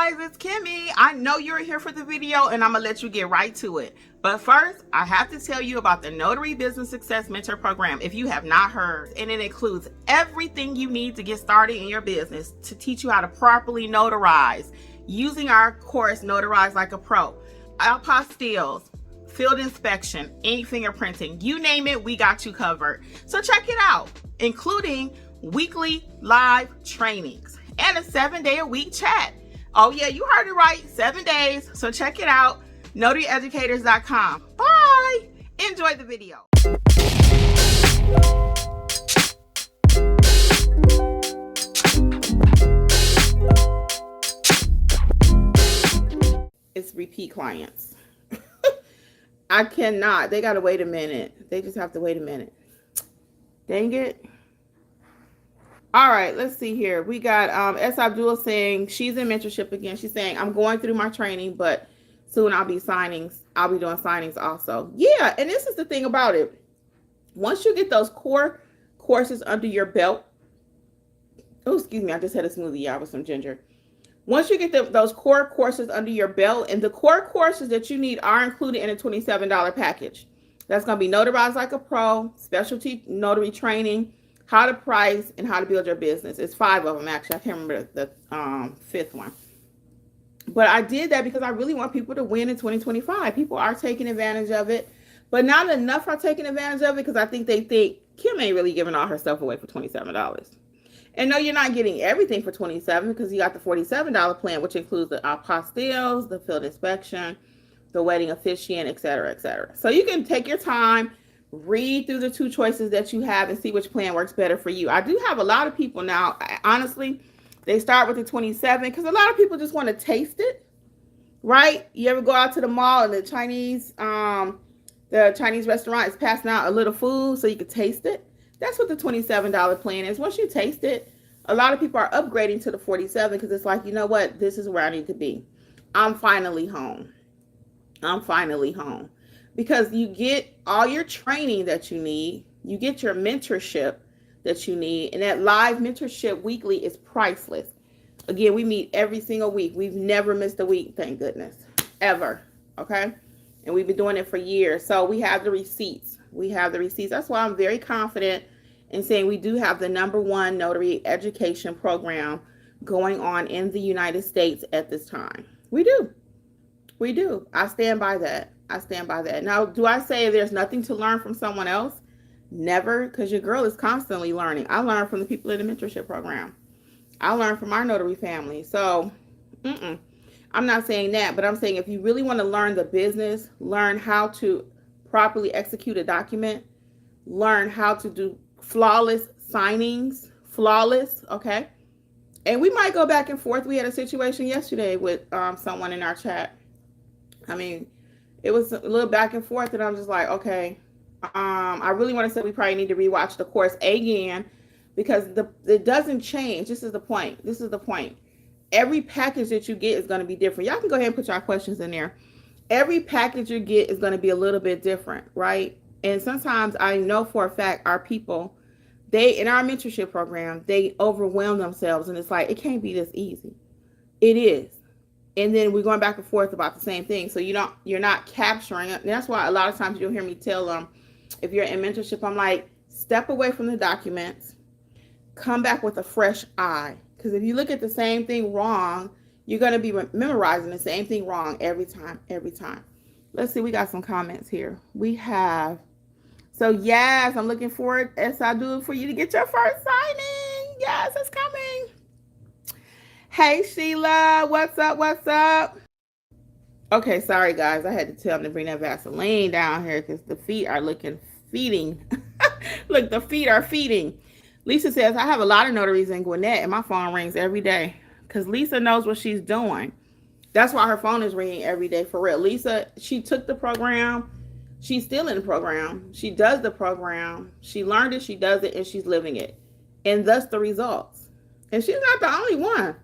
guys, it's Kimmi. I know you're here for the video and I'm gonna let you get right to it. But first, I have to tell you about the Notary Business Success Mentor Program if you have not heard. And it includes everything you need to get started in your business to teach you how to properly notarize using our course, Notarize Like a Pro. Apostilles, field inspection, ink fingerprinting, you name it, we got you covered. So check it out, including weekly live trainings and a 7-day-a-week chat. Oh yeah, you heard it right, 7 days. So check it out, notaryeducators.com. Bye. Enjoy the video. It's repeat clients. I cannot. They gotta wait a minute. They just have to wait a minute. Dang it. All right, let's see here. We got S. Abdul saying she's in mentorship again. She's saying, I'm going through my training, but soon I'll be doing signings also. Yeah, and this is the thing about it. Once you get those core courses under your belt, oh, excuse me, I just had a smoothie, y'all, with some ginger. Once you get those core courses under your belt, and the core courses that you need are included in a $27 package. That's going to be Notarize Like a Pro, specialty notary training, how to price, and how to build your business. It's 5 of them, actually. I can't remember the 5th one. But I did that because I really want people to win in 2025. People are taking advantage of it, but not enough are taking advantage of it because I think they think Kim ain't really giving all her stuff away for $27. And no, you're not getting everything for $27 because you got the $47 plan, which includes the apostilles, the field inspection, the wedding officiant, et cetera, et cetera. So you can take your time, read through the 2 choices that you have and see which plan works better for you. I do have a lot of people now, honestly, they start with the 27 because a lot of people just want to taste it, right? You ever go out to the mall and the Chinese restaurant is passing out a little food so you can taste it? That's what the $27 plan is. Once you taste it, a lot of people are upgrading to the 47 because it's like, you know what? This is where I need to be. I'm finally home. I'm finally home. Because you get all your training that you need. You get your mentorship that you need. And that live mentorship weekly is priceless. Again, we meet every single week. We've never missed a week, thank goodness. Ever. Okay? And we've been doing it for years. So we have the receipts. We have the receipts. That's why I'm very confident in saying we do have the #1 notary education program going on in the United States at this time. We do. We do. I stand by that. I stand by that. Now, do I say there's nothing to learn from someone else? Never, because your girl is constantly learning. I learn from the people in the mentorship program. I learn from our notary family. So, I'm not saying that, but I'm saying if you really want to learn the business, learn how to properly execute a document, learn how to do flawless signings, okay? And we might go back and forth. We had a situation yesterday with someone in our chat. I mean, it was a little back and forth, and I'm just like, okay, I really want to say we probably need to rewatch the course again because it doesn't change. This is the point. This is the point. Every package that you get is going to be different. Y'all can go ahead and put your questions in there. Every package you get is going to be a little bit different, right? And sometimes I know for a fact our people, in our mentorship program, they overwhelm themselves, and it's like, it can't be this easy. It is. And then we're going back and forth about the same thing. So you're not capturing it. And that's why a lot of times you'll hear me tell them, if you're in mentorship, I'm like, step away from the documents, come back with a fresh eye. Because if you look at the same thing wrong, you're going to be memorizing the same thing wrong every time. Let's see. We got some comments here. We have, so yes, I'm looking forward, as I do, for you to get your first signing. Yes, it's coming. Hey, Sheila, what's up? What's up? Okay, sorry, guys. I had to tell them to bring that Vaseline down here because the feet are feeding. Look, the feet are feeding. Lisa says, I have a lot of notaries in Gwinnett, and my phone rings every day because Lisa knows what she's doing. That's why her phone is ringing every day, for real. Lisa, she took the program. She's still in the program. She does the program. She learned it, she does it, and she's living it. And thus the results. And she's not the only one.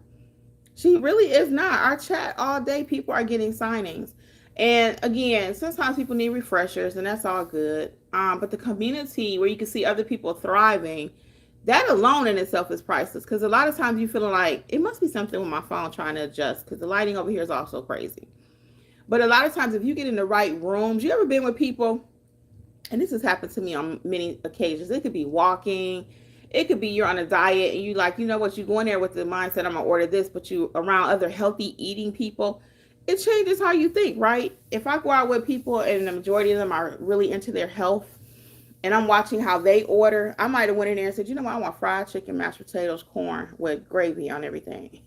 She really is not. Our chat all day, people are getting signings. And again, sometimes people need refreshers, and that's all good. But the community where you can see other people thriving, That alone in itself is priceless, because a lot of times you feeling like it must be something with my phone trying to adjust, because the lighting over here is also crazy. But a lot of times if you get in the right rooms, you ever been with people, and this has happened to me on many occasions. It could be walking, it could be you're on a diet and you like, you know what, you go in there with the mindset, I'm gonna order this, but you around other healthy eating people, it changes how you think, right? If I go out with people and the majority of them are really into their health, and I'm watching how they order, I might have went in there and said, you know what, I want fried chicken, mashed potatoes, corn with gravy on everything.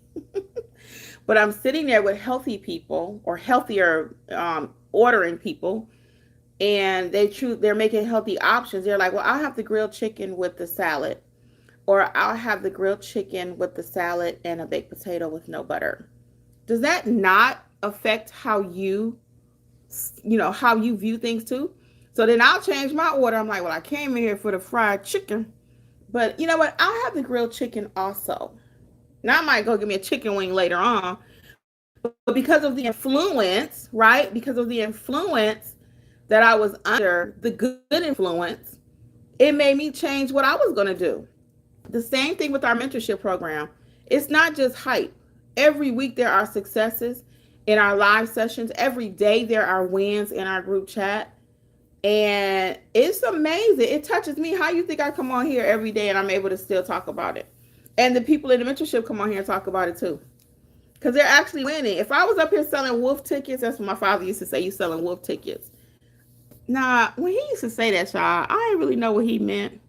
But I'm sitting there with healthy people, or healthier ordering people, and they're making healthy options. They're like, well, I'll have the grilled chicken with the salad, or I'll have the grilled chicken with the salad and a baked potato with no butter. Does that not affect how you view things too? So then I'll change my order. I'm like, well, I came in here for the fried chicken, but you know what? I'll have the grilled chicken also. Now I might go get me a chicken wing later on, but because of the influence, right? Because of the influence that I was under, the good influence, it made me change what I was going to do. The same thing with our mentorship program. It's not just hype. Every week there are successes in our live sessions. Every day there are wins in our group chat. And it's amazing. It touches me. How you think I come on here every day and I'm able to still talk about it? And the people in the mentorship come on here and talk about it too. Because they're actually winning. If I was up here selling wolf tickets, that's what my father used to say, you selling wolf tickets. Nah, when he used to say that, y'all, I didn't really know what he meant.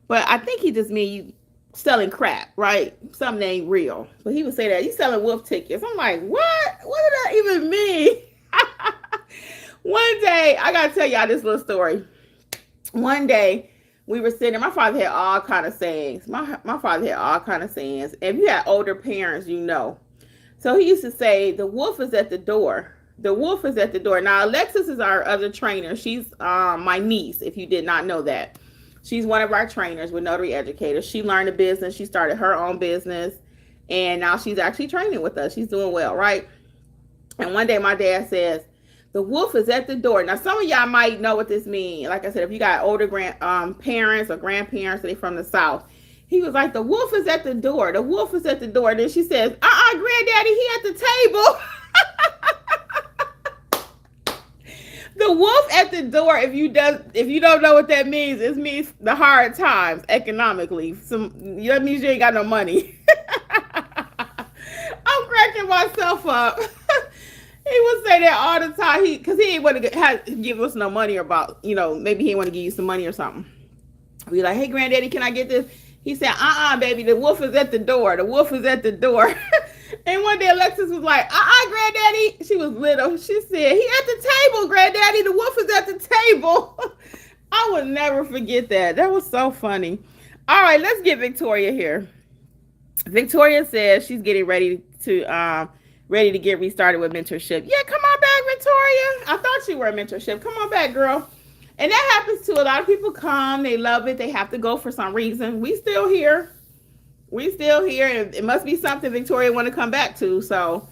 But I think he just mean you selling crap, right? Something that ain't real. But he would say that, you selling wolf tickets. I'm like, what? What did that even mean? One day, I got to tell y'all this little story. One day, we were sitting, my father had all kind of sayings. My father had all kind of sayings. And if you had older parents, you know. So he used to say, the wolf is at the door. The wolf is at the door. Now, Alexis is our other trainer. She's my niece, if you did not know that. She's one of our trainers with Notary Educators. She learned a business. She started her own business. And now she's actually training with us. She's doing well, right? And one day my dad says, the wolf is at the door. Now, some of y'all might know what this means. Like I said, if you got older parents or grandparents, they from the South. He was like, the wolf is at the door. The wolf is at the door. And then she says, granddaddy, he at the table. The wolf at the door, if you don't know what that means, it means the hard times economically. That means you ain't got no money. I'm cracking myself up. He would say that all the time. Because he ain't want to give us no money, about, maybe he want to give you some money or something. Be like, hey, granddaddy, can I get this? He said, baby, the wolf is at the door. The wolf is at the door. And one day Alexis was like, granddaddy. She was little. She said, he at the table, granddaddy. The wolf is at the table. I would never forget that. That was so funny. All right, let's get Victoria here. Victoria says she's getting ready to get restarted with mentorship. Yeah, come on back, Victoria. I thought you were a mentorship. Come on back, girl. And that happens to a lot of people. Come, they love it. They have to go for some reason. We still here. And it must be something Victoria want to come back to. So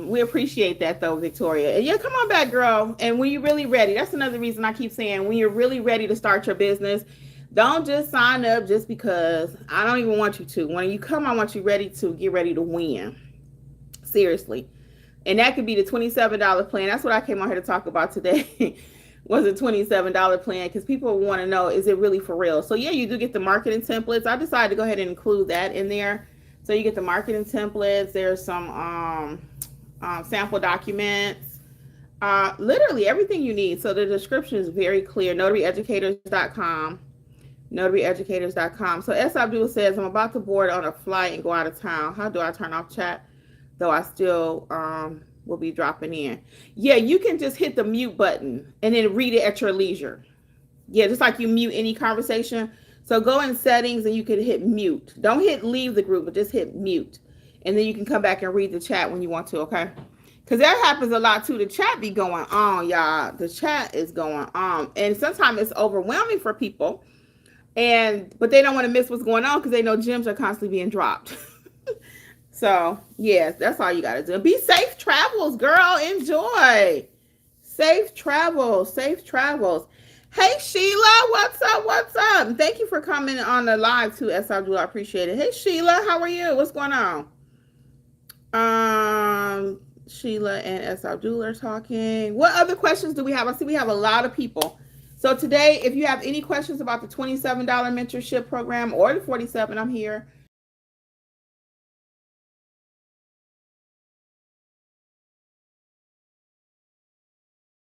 we appreciate that though, Victoria. And yeah, come on back, girl. And when you're really ready, that's another reason I keep saying, when you're really ready to start your business, don't just sign up just because. I don't even want you to. When you come, I want you get ready to win. Seriously. And that could be the $27 plan. That's what I came on here to talk about today. Was a $27 plan, because people want to know, is it really for real? So yeah, you do get the marketing templates. I decided to go ahead and include that in there. So you get the marketing templates. There's some sample documents, literally everything you need. So the description is very clear. notaryeducators.com. notaryeducators.com. So S. Abdul says, I'm about to board on a flight and go out of town. How do I turn off chat? Though I still will be dropping in. Yeah, you can just hit the mute button and then read it at your leisure. Yeah, just like you mute any conversation. So go in settings and you can hit mute. Don't hit leave the group, but just hit mute. And then you can come back and read the chat when you want to, okay? Because that happens a lot too. The chat be going on, y'all. The chat is going on. And sometimes it's overwhelming for people. But they don't want to miss what's going on because they know gems are constantly being dropped. So, yes, that's all you got to do. Be safe travels, girl. Enjoy. Safe travels. Hey Sheila, what's up? What's up? Thank you for coming on the live too, S. Abdul. I appreciate it. Hey Sheila, how are you? What's going on? Sheila and S. Abdul are talking. What other questions do we have? I see we have a lot of people. So today, if you have any questions about the $27 mentorship program or the 47, I'm here.